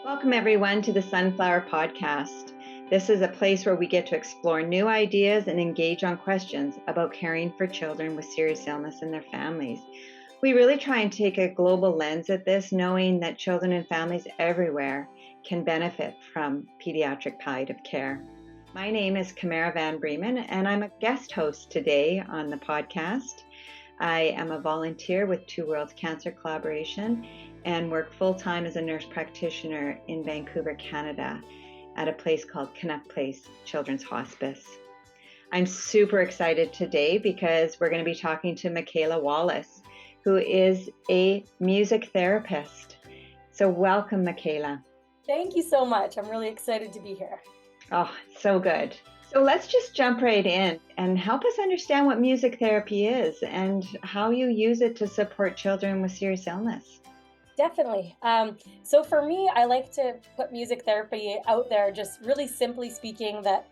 Welcome, everyone, to the Sunflower Podcast. This is a place where we get to explore new ideas and engage on questions about caring for children with serious illness and their families. We really try and take a global lens at this, knowing that children and families everywhere can benefit from pediatric palliative care. My name is Camara Van Breemen, and I'm a guest host today on the podcast. I am a volunteer with Two Worlds Cancer Collaboration and work full-time as a nurse practitioner in Vancouver, Canada, at a place called Connect Place Children's Hospice. I'm super excited today because we're going to be talking to Michaela Wallis, who is a music therapist. So welcome, Michaela. Thank you so much. I'm really excited to be here. Oh, so good. So let's just jump right in and help us understand what music therapy is and how you use it to support children with serious illness. Definitely. So for me, I like to put music therapy out there, just really simply speaking, that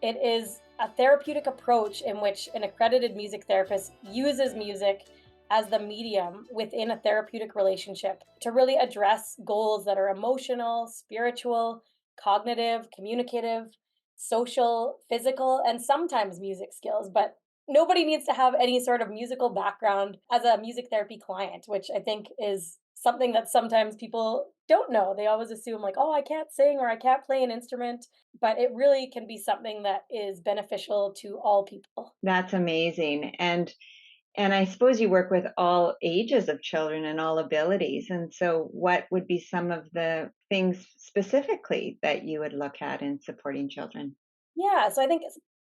it is a therapeutic approach in which an accredited music therapist uses music as the medium within a therapeutic relationship to really address goals that are emotional, spiritual, cognitive, communicative, social, physical, and sometimes music skills. But nobody needs to have any sort of musical background as a music therapy client, which I think is something that sometimes people don't know. They always assume, like, oh, I can't sing or I can't play an instrument, but it really can be something that is beneficial to all people. That's amazing. And I suppose you work with all ages of children and all abilities. And so what would be some of the things specifically that you would look at in supporting children? Yeah, so I think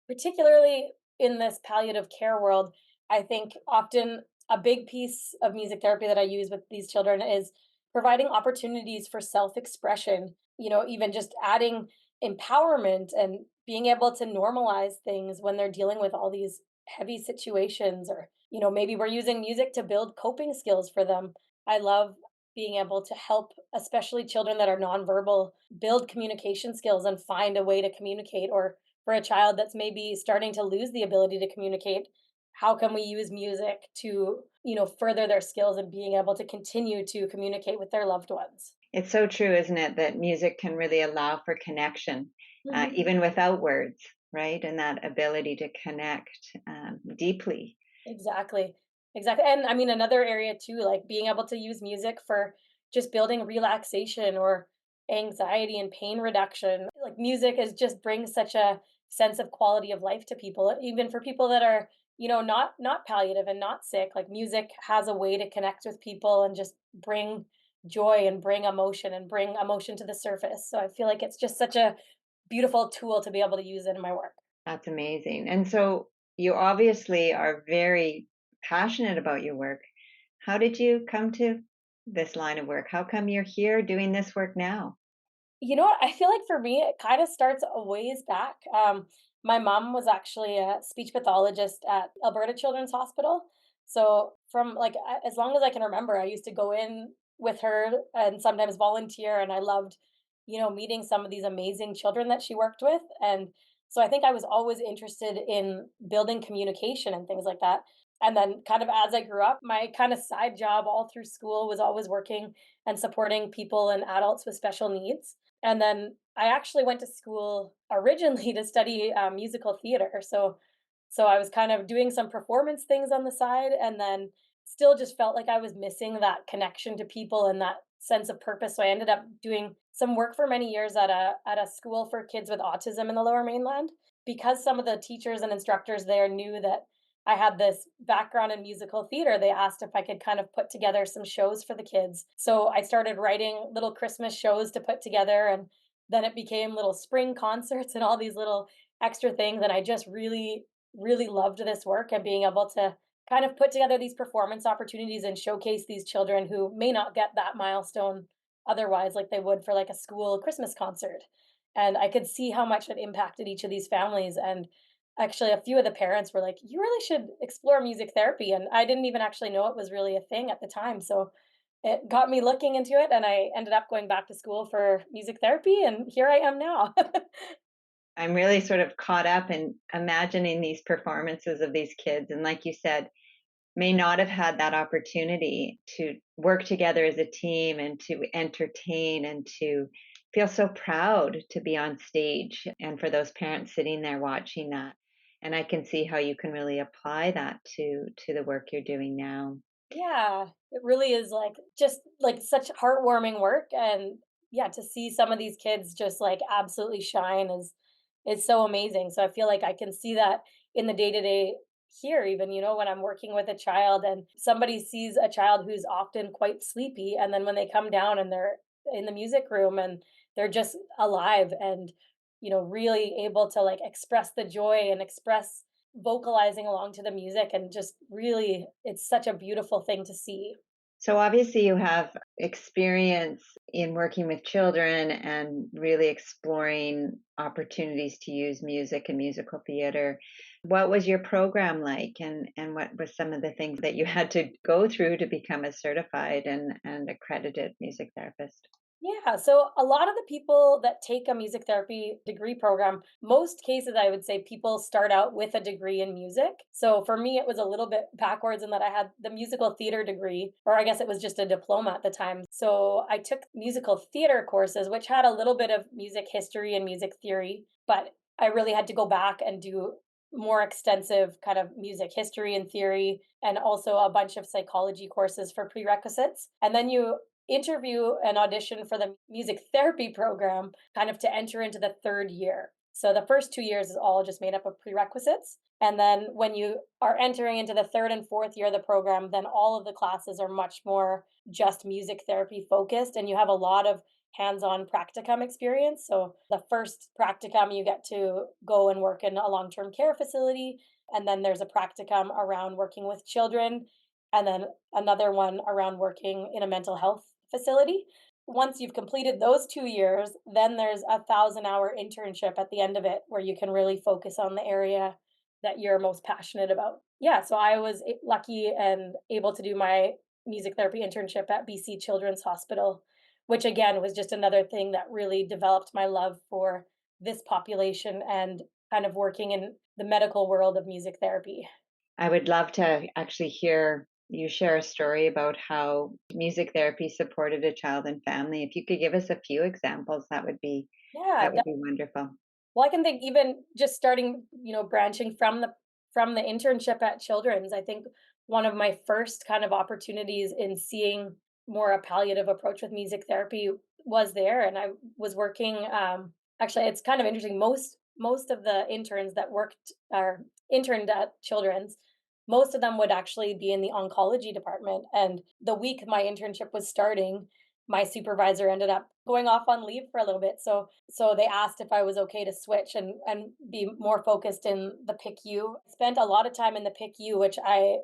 particularly in this palliative care world, I think often a big piece of music therapy that I use with these children is providing opportunities for self-expression, even just adding empowerment and being able to normalize things when they're dealing with all these heavy situations, or maybe we're using music to build coping skills for them. I love being able to help especially children that are nonverbal build communication skills and find a way to communicate, or for a child that's maybe starting to lose the ability to communicate, how can we use music to further their skills and being able to continue to communicate with their loved ones. It's so true, isn't it, that music can really allow for connection, Mhm. even without words, right? And that ability to connect deeply. Exactly. Exactly. And I mean, another area too, like being able to use music for just building relaxation or anxiety and pain reduction. Like music is just brings such a sense of quality of life to people, even for people that are, not palliative and not sick. Like music has a way to connect with people and just bring joy and bring emotion to the surface. So I feel like it's just such a beautiful tool to be able to use it in my work. That's amazing. And so you obviously are very passionate about your work. How did you come to this line of work? How come you're here doing this work now? You know what? I feel like for me, it kind of starts a ways back. My mom was actually a speech pathologist at Alberta Children's Hospital. So from like as long as I can remember, I used to go in with her and sometimes volunteer, and I loved, meeting some of these amazing children that she worked with. And so I think I was always interested in building communication and things like that. And then kind of as I grew up, my kind of side job all through school was always working and supporting people and adults with special needs. And then I actually went to school originally to study musical theater. So I was kind of doing some performance things on the side, and then still just felt like I was missing that connection to people and that sense of purpose. So I ended up doing some work for many years at a school for kids with autism in the Lower Mainland, because some of the teachers and instructors there knew that I had this background in musical theater. They asked if I could kind of put together some shows for the kids. So I started writing little Christmas shows to put together, and then it became little spring concerts and all these little extra things. And I just really, really loved this work and being able to kind of put together these performance opportunities and showcase these children who may not get that milestone otherwise, like they would for like a school Christmas concert. And I could see how much it impacted each of these families. And actually, a few of the parents were like, "You really should explore music therapy." And I didn't even actually know it was really a thing at the time. So it got me looking into it, and I ended up going back to school for music therapy, and here I am now. I'm really sort of caught up in imagining these performances of these kids. And like you said, may not have had that opportunity to work together as a team and to entertain and to feel so proud to be on stage, and for those parents sitting there watching that. And I can see how you can really apply that to the work you're doing now. Yeah, it really is, like, just, like, such heartwarming work, and, yeah, to see some of these kids just, like, absolutely shine is so amazing, so I feel like I can see that in the day-to-day here even, when I'm working with a child and somebody sees a child who's often quite sleepy, and then when they come down and they're in the music room and they're just alive and, really able to, like, express the joy and express vocalizing along to the music, and just really it's such a beautiful thing to see. So obviously you have experience in working with children and really exploring opportunities to use music and musical theater. What was your program like, and what were some of the things that you had to go through to become a certified and accredited music therapist? Yeah, so a lot of the people that take a music therapy degree program, most cases I would say people start out with a degree in music. So for me, it was a little bit backwards in that I had the musical theater degree, or I guess it was just a diploma at the time. So I took musical theater courses, which had a little bit of music history and music theory, but I really had to go back and do more extensive kind of music history and theory, and also a bunch of psychology courses for prerequisites. And then you interview and audition for the music therapy program kind of to enter into the third year. So the first 2 years is all just made up of prerequisites. And then when you are entering into the third and fourth year of the program, then all of the classes are much more just music therapy focused. And you have a lot of hands on practicum experience. So the first practicum, you get to go and work in a long term care facility. And then there's a practicum around working with children. And then another one around working in a mental health facility. Once you've completed those 2 years, then there's a 1,000-hour internship at the end of it where you can really focus on the area that you're most passionate about. Yeah, so I was lucky and able to do my music therapy internship at BC Children's Hospital, which again was just another thing that really developed my love for this population and kind of working in the medical world of music therapy. I would love to actually hear you share a story about how music therapy supported a child and family. If you could give us a few examples, Yeah, that would be wonderful. well, I can think even just starting, branching from the internship at Children's, I think one of my first kind of opportunities in seeing more a palliative approach with music therapy was there, and I was working. Actually, it's kind of interesting. Most of the interns that worked or interned at Children's, most of them would actually be in the oncology department. And the week my internship was starting, my supervisor ended up going off on leave for a little bit. So they asked if I was okay to switch and be more focused in the PICU. Spent a lot of time in the PICU, which I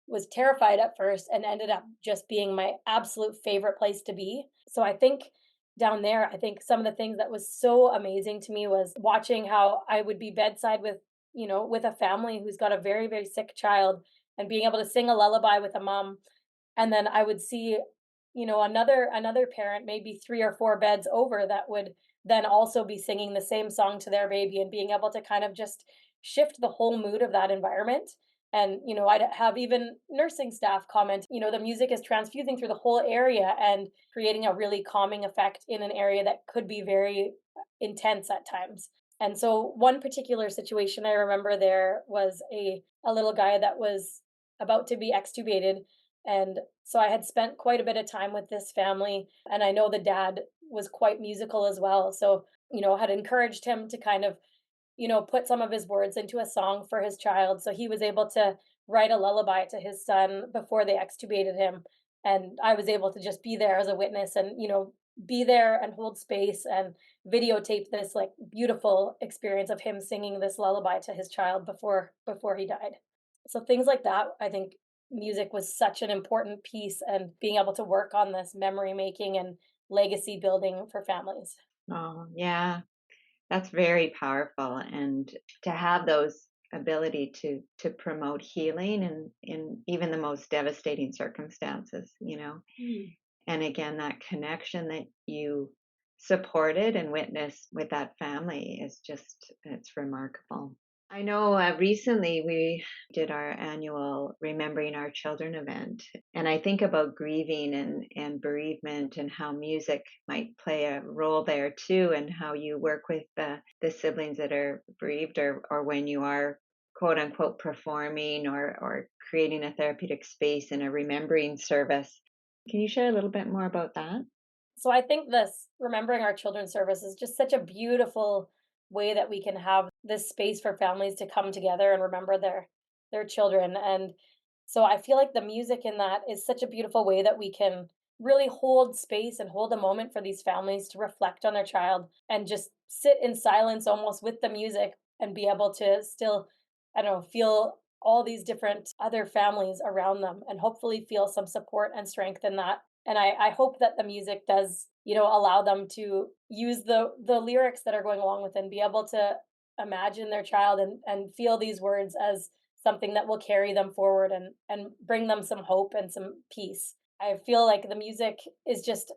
was terrified at first and ended up just being my absolute favorite place to be. So I think down there, I think some of the things that was so amazing to me was watching how I would be bedside with, with a family who's got a very, very sick child, and being able to sing a lullaby with a mom, and then I would see, another parent, maybe 3 or 4 beds over, that would then also be singing the same song to their baby, and being able to kind of just shift the whole mood of that environment. And, I'd have even nursing staff comment, the music is transfusing through the whole area and creating a really calming effect in an area that could be very intense at times. And so one particular situation I remember there was a little guy that was about to be extubated, and so I had spent quite a bit of time with this family, and I know the dad was quite musical as well. So, had encouraged him to kind of, put some of his words into a song for his child. So he was able to write a lullaby to his son before they extubated him. And I was able to just be there as a witness and, be there and hold space and videotape this like beautiful experience of him singing this lullaby to his child before he died. So things like that, I think music was such an important piece, and being able to work on this memory making and legacy building for families. Oh, yeah. That's very powerful, and to have those ability to promote healing in even the most devastating circumstances, Mm. and again, that connection that you supported and witnessed with that family is just, it's remarkable. I know recently we did our annual Remembering Our Children event, and I think about grieving and bereavement and how music might play a role there too, and how you work with the siblings that are bereaved, or when you are quote unquote performing or creating a therapeutic space in a remembering service. Can you share a little bit more about that? So I think this remembering our children's service is just such a beautiful way that we can have this space for families to come together and remember their children. And so I feel like the music in that is such a beautiful way that we can really hold space and hold a moment for these families to reflect on their child and just sit in silence almost with the music and be able to still, I don't know, feel all these different other families around them and hopefully feel some support and strength in that. And I hope that the music does, allow them to use the lyrics that are going along with it and be able to imagine their child and feel these words as something that will carry them forward and bring them some hope and some peace. I feel like the music is just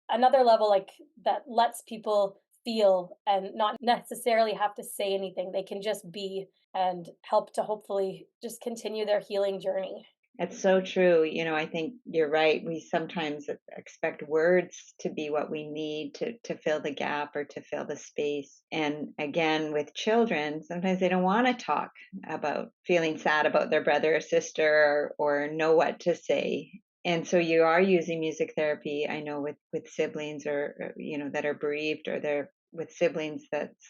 another level like that lets people feel and not necessarily have to say anything. They can just be and help to hopefully just continue their healing journey. It's so true. I think you're right. We sometimes expect words to be what we need to fill the gap or to fill the space. And again, with children, sometimes they don't want to talk about feeling sad about their brother or sister or know what to say. And so you are using music therapy, I know, with siblings or that are bereaved, or they're with siblings that's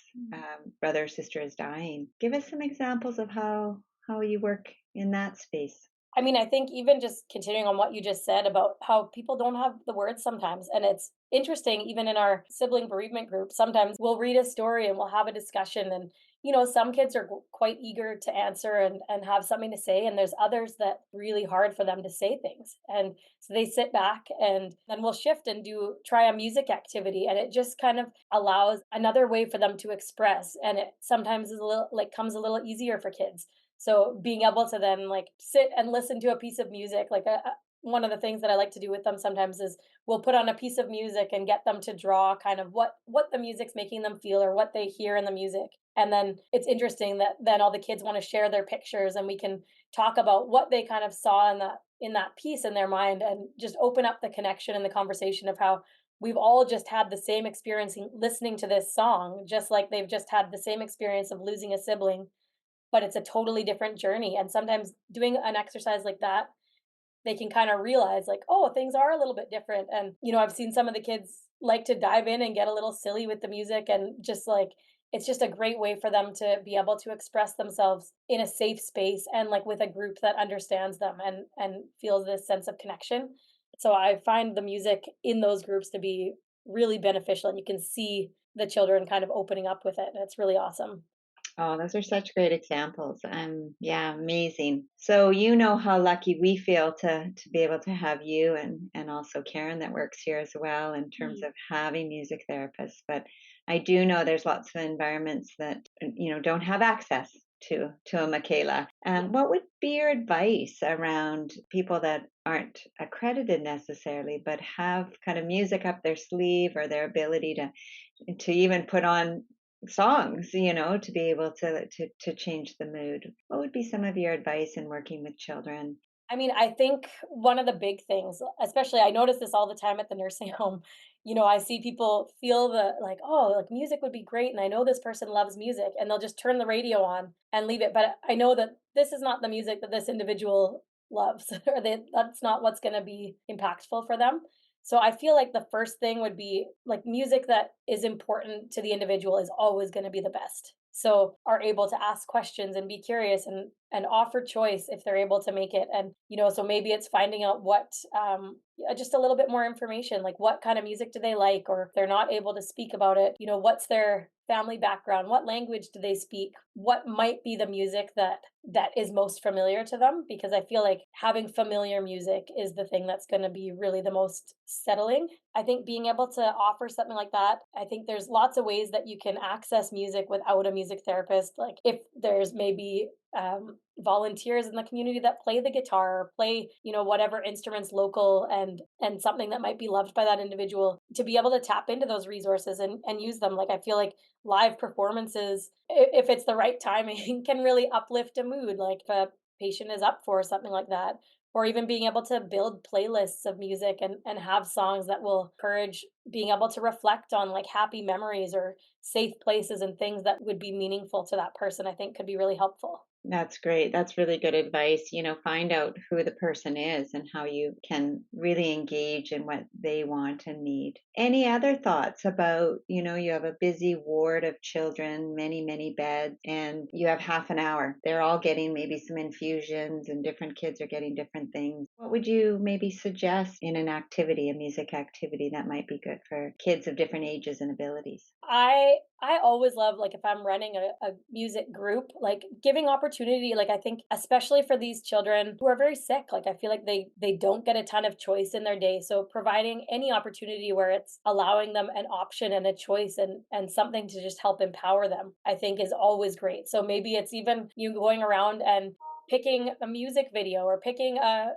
brother or sister is dying. Give us some examples of how you work in that space. I mean, I think even just continuing on what you just said about how people don't have the words sometimes. And it's interesting, even in our sibling bereavement group, sometimes we'll read a story and we'll have a discussion. And, some kids are quite eager to answer and have something to say. And there's others that really hard for them to say things. And so they sit back and then we'll shift and try a music activity. And it just kind of allows another way for them to express. And it sometimes is a little like comes a little easier for kids, so being able to then like sit and listen to a piece of music, like one of the things that I like to do with them sometimes is we'll put on a piece of music and get them to draw kind of what the music's making them feel or what they hear in the music. And then it's interesting that then all the kids want to share their pictures and we can talk about what they kind of saw in that piece in their mind and just open up the connection and the conversation of how we've all just had the same experience listening to this song, just like they've just had the same experience of losing a sibling, but it's a totally different journey. And sometimes doing an exercise like that, they can kind of realize like, oh, things are a little bit different. And, I've seen some of the kids like to dive in and get a little silly with the music and just like, it's just a great way for them to be able to express themselves in a safe space and like with a group that understands them and feels this sense of connection. So I find the music in those groups to be really beneficial and you can see the children kind of opening up with it. And it's really awesome. Oh, those are such great examples. Yeah, amazing. So you know how lucky we feel to be able to have you and also Karen that works here as well in terms of having music therapists. But I do know there's lots of environments that don't have access to a Michaela. What would be your advice around people that aren't accredited necessarily, but have kind of music up their sleeve or their ability to even put on songs, to be able to change the mood? What would be some of your advice in working with children? I mean, I think one of the big things, especially I notice this all the time at the nursing home, I see people feel like, oh, like music would be great. And I know this person loves music and they'll just turn the radio on and leave it. But I know that this is not the music that this individual loves, or that's not what's going to be impactful for them. So I feel like the first thing would be like music that is important to the individual is always going to be the best. So are able to ask questions and be curious and offer choice if they're able to make it. And so maybe it's finding out what just a little bit more information, like what kind of music do they like, or if they're not able to speak about it, what's their family background, what language do they speak, what might be the music that is most familiar to them, because I feel like having familiar music is the thing that's going to be really the most settling. I think being able to offer something like that, I think there's lots of ways that you can access music without a music therapist. Like if there's maybe volunteers in the community that play the guitar or play, whatever instruments local and something that might be loved by that individual, to be able to tap into those resources and use them. Like I feel like live performances, if it's the right timing, can really uplift a mood. Like if a patient is up for something like that, or even being able to build playlists of music and have songs that will encourage being able to reflect on like happy memories or safe places and things that would be meaningful to that person, I think could be really helpful. That's great. That's really good advice. Find out who the person is and how you can really engage in what they want and need. Any other thoughts about, you have a busy ward of children, many, many beds, and you have half an hour. They're all getting maybe some infusions and different kids are getting different things. What would you maybe suggest in an activity, a music activity that might be good for kids of different ages and abilities? I always love, like, if I'm running a music group, like giving opportunity, like I think especially for these children who are very sick, like I feel like they don't get a ton of choice in their day. So providing any opportunity where it's allowing them an option and a choice and something to just help empower them, I think is always great. So maybe it's even you going around and picking a music video or picking a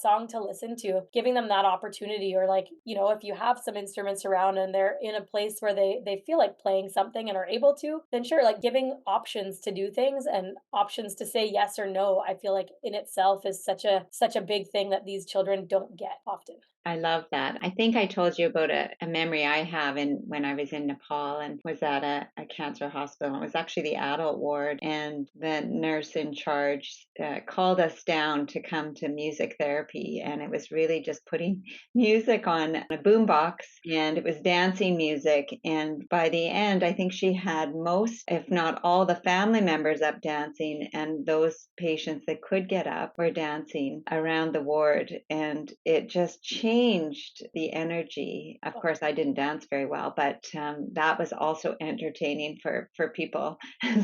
song to listen to, giving them that opportunity. Or like, if you have some instruments around and they're in a place where they feel like playing something and are able to, then sure, like giving options to do things and options to say yes or no, I feel like in itself is such a big thing that these children don't get often. I love that. I think I told you about a memory I have in when I was in Nepal and was at a cancer hospital. It was actually the adult ward, and the nurse in charge called us down to come to music therapy, and it was really just putting music on a boombox, and it was dancing music. And by the end, I think she had most, if not all, the family members up dancing, and those patients that could get up were dancing around the ward, and it just changed the energy. Of course, I didn't dance very well, but that was also entertaining for people.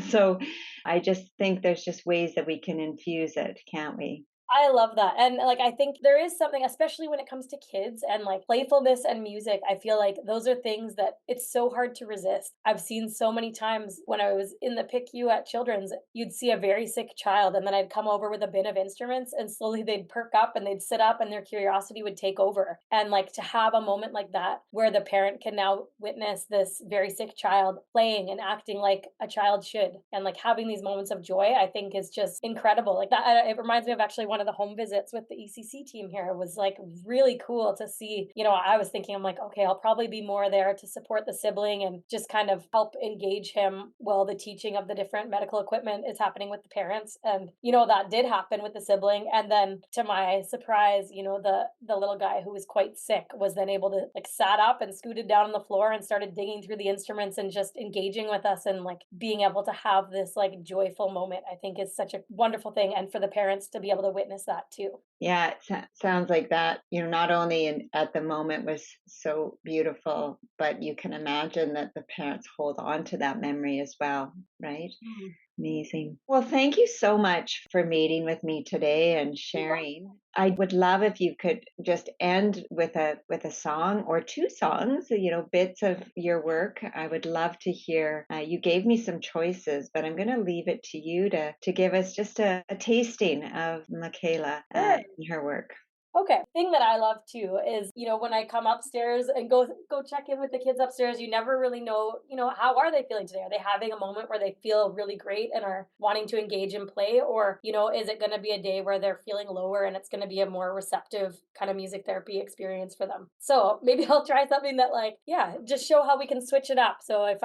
So I just think there's just ways that we can infuse it, can't we? I love that. And like I think there is something, especially when it comes to kids and like playfulness and music, I feel like those are things that it's so hard to resist. I've seen so many times when I was in the PICU at Children's, you'd see a very sick child and then I'd come over with a bin of instruments and slowly they'd perk up and they'd sit up and their curiosity would take over. And like to have a moment like that where the parent can now witness this very sick child playing and acting like a child should, and like having these moments of joy, I think is just incredible. Like that, it reminds me of actually one of the home visits with the ECC team here. It was like really cool to see. I was thinking, I'm like, okay, I'll probably be more there to support the sibling and just kind of help engage him while the teaching of the different medical equipment is happening with the parents. And that did happen with the sibling. And then to my surprise, the little guy who was quite sick was then able to like sat up and scooted down on the floor and started digging through the instruments and just engaging with us, and like being able to have this like joyful moment, I think is such a wonderful thing, and for the parents to be able to witness that too. Yeah, it sounds like that, not only at the moment was so beautiful, but you can imagine that the parents hold on to that memory as well, right? Mm. Amazing. Well, thank you so much for meeting with me today and sharing. I would love if you could just end with a song or two songs, bits of your work. I would love to hear. You gave me some choices, but I'm going to leave it to you to give us just a tasting of Michaela Sure. and her work. Okay. Thing that I love too is, when I come upstairs and go check in with the kids upstairs, you never really know, how are they feeling today? Are they having a moment where they feel really great and are wanting to engage and play? Or, is it going to be a day where they're feeling lower and it's going to be a more receptive kind of music therapy experience for them? So maybe I'll try something that like, yeah, just show how we can switch it up. So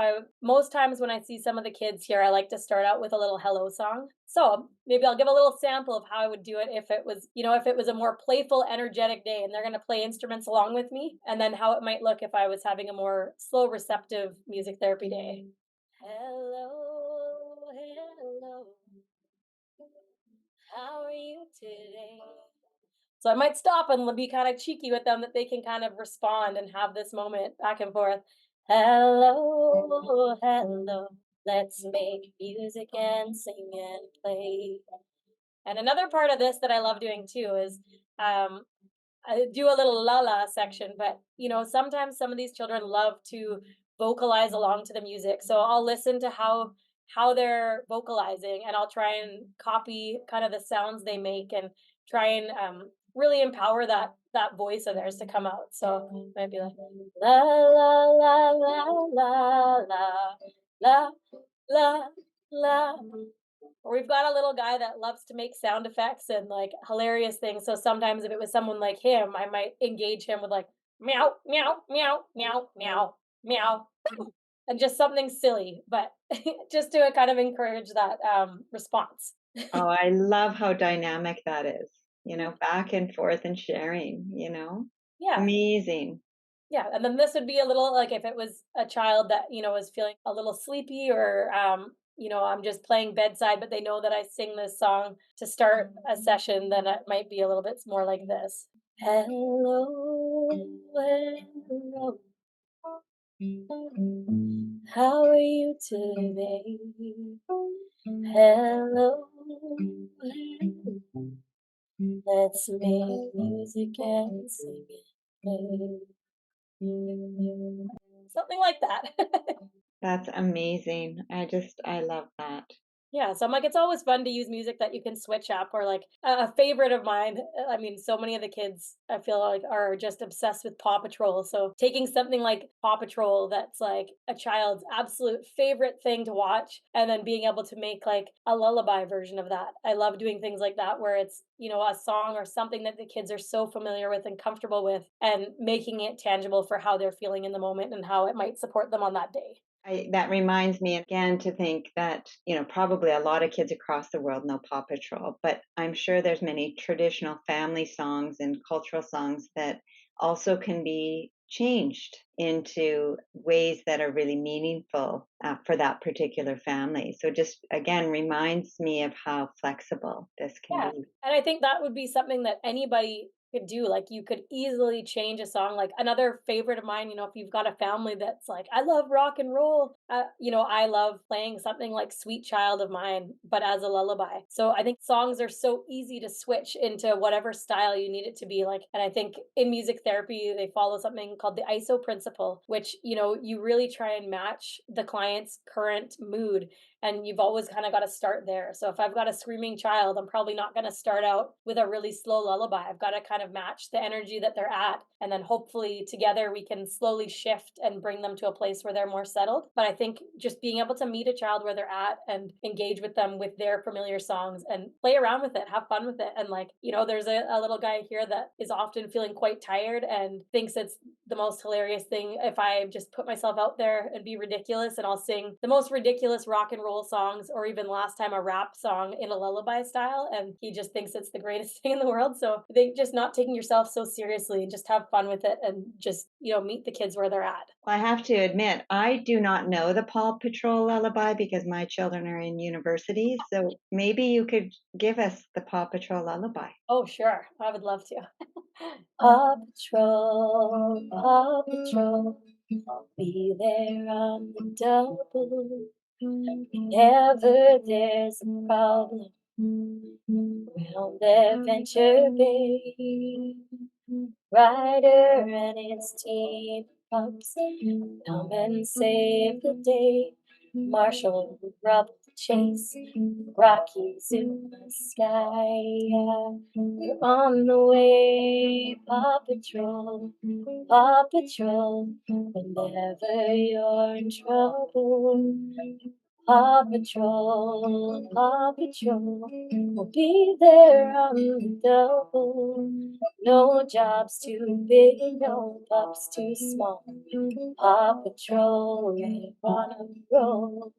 most times when I see some of the kids here, I like to start out with a little hello song. So maybe I'll give a little sample of how I would do it if it was a more playful, energetic day and they're going to play instruments along with me, and then how it might look if I was having a more slow, receptive music therapy day. Hello, hello, how are you today? So I might stop and be kind of cheeky with them that they can kind of respond and have this moment back and forth. Hello, hello, let's make music and sing and play. And another part of this that I love doing too is um, I do a little la la section, but sometimes some of these children love to vocalize along to the music. So I'll listen to how they're vocalizing, and I'll try and copy kind of the sounds they make and try and really empower that voice of theirs to come out. So it might be like la la la la la la la la la. Or we've got a little guy that loves to make sound effects and like hilarious things. So sometimes if it was someone like him, I might engage him with like meow, meow, meow, meow, meow, meow, and just something silly, but just to kind of encourage that response. Oh, I love how dynamic that is, back and forth and sharing, Yeah. Amazing. Yeah, and then this would be a little like if it was a child that, was feeling a little sleepy or I'm just playing bedside, but they know that I sing this song to start a session, then it might be a little bit more like this. Hello, hello. How are you today? Hello, hello. Let's make music and sing it. Something like that. That's amazing. I love that. Yeah, so I'm like, it's always fun to use music that you can switch up or like a favorite of mine. I mean, so many of the kids I feel like are just obsessed with Paw Patrol. So taking something like Paw Patrol that's like a child's absolute favorite thing to watch and then being able to make like a lullaby version of that. I love doing things like that where it's, a song or something that the kids are so familiar with and comfortable with and making it tangible for how they're feeling in the moment and how it might support them on that day. That reminds me again to think that, probably a lot of kids across the world know Paw Patrol, but I'm sure there's many traditional family songs and cultural songs that also can be changed into ways that are really meaningful for that particular family. So just again reminds me of how flexible this can Yeah, be. and I think that would be something that anybody could do, like, you could easily change a song, like, another favorite of mine, if you've got a family that's like, "I love rock and roll," I love playing something like "Sweet Child of Mine," but as a lullaby. So, I think songs are so easy to switch into whatever style you need it to be like, and I think in music therapy, they follow something called the ISO principle, which, you really try and match the client's current mood and you've always kind of got to start there. So if I've got a screaming child, I'm probably not going to start out with a really slow lullaby. I've got to kind of match the energy that they're at. And then hopefully together we can slowly shift and bring them to a place where they're more settled. But I think just being able to meet a child where they're at and engage with them with their familiar songs and play around with it, have fun with it. And like, there's a little guy here that is often feeling quite tired and thinks it's the most hilarious thing if I just put myself out there and be ridiculous and I'll sing the most ridiculous rock and roll songs or even last time a rap song in a lullaby style and he just thinks it's the greatest thing in the world. So I think just not taking yourself so seriously and just have fun with it and just, meet the kids where they're at. Well, I have to admit, I do not know the Paw Patrol lullaby because my children are in university. So maybe you could give us the Paw Patrol lullaby. Oh, sure. I would love to. Paw Patrol, Paw Patrol, be there on the double. Whenever there's a problem round Adventure Bay, Ryder and his team of pups come and save the day. Marshall rub the chase, Rockies in the sky. We're on the way, Paw Patrol, Paw Patrol. Whenever you're in trouble, Paw Patrol, Paw Patrol, will be there on the double. No job's too big, no pups too small. Paw Patrol, ready on a roll.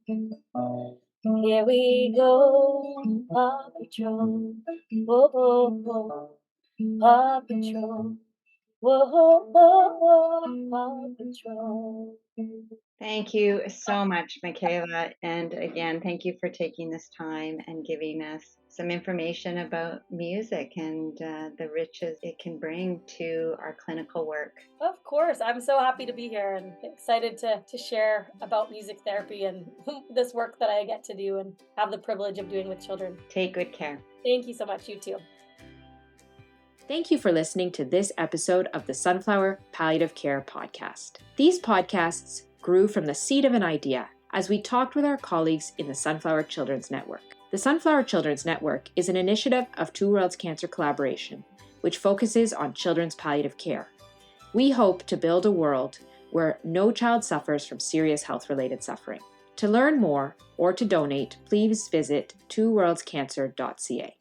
Here we go, Paw Patrol, whoa, whoa, whoa. Paw Patrol, whoa, whoa, whoa, Paw Patrol. Thank you so much, Michaela. And again, thank you for taking this time and giving us some information about music and the riches it can bring to our clinical work. Of course, I'm so happy to be here and excited to share about music therapy and this work that I get to do and have the privilege of doing with children. Take good care. Thank you so much. You too. Thank you for listening to this episode of the Sunflower Palliative Care Podcast. These podcasts grew from the seed of an idea as we talked with our colleagues in the Sunflower Children's Network. The Sunflower Children's Network is an initiative of Two Worlds Cancer Collaboration, which focuses on children's palliative care. We hope to build a world where no child suffers from serious health-related suffering. To learn more or to donate, please visit twoworldscancer.ca.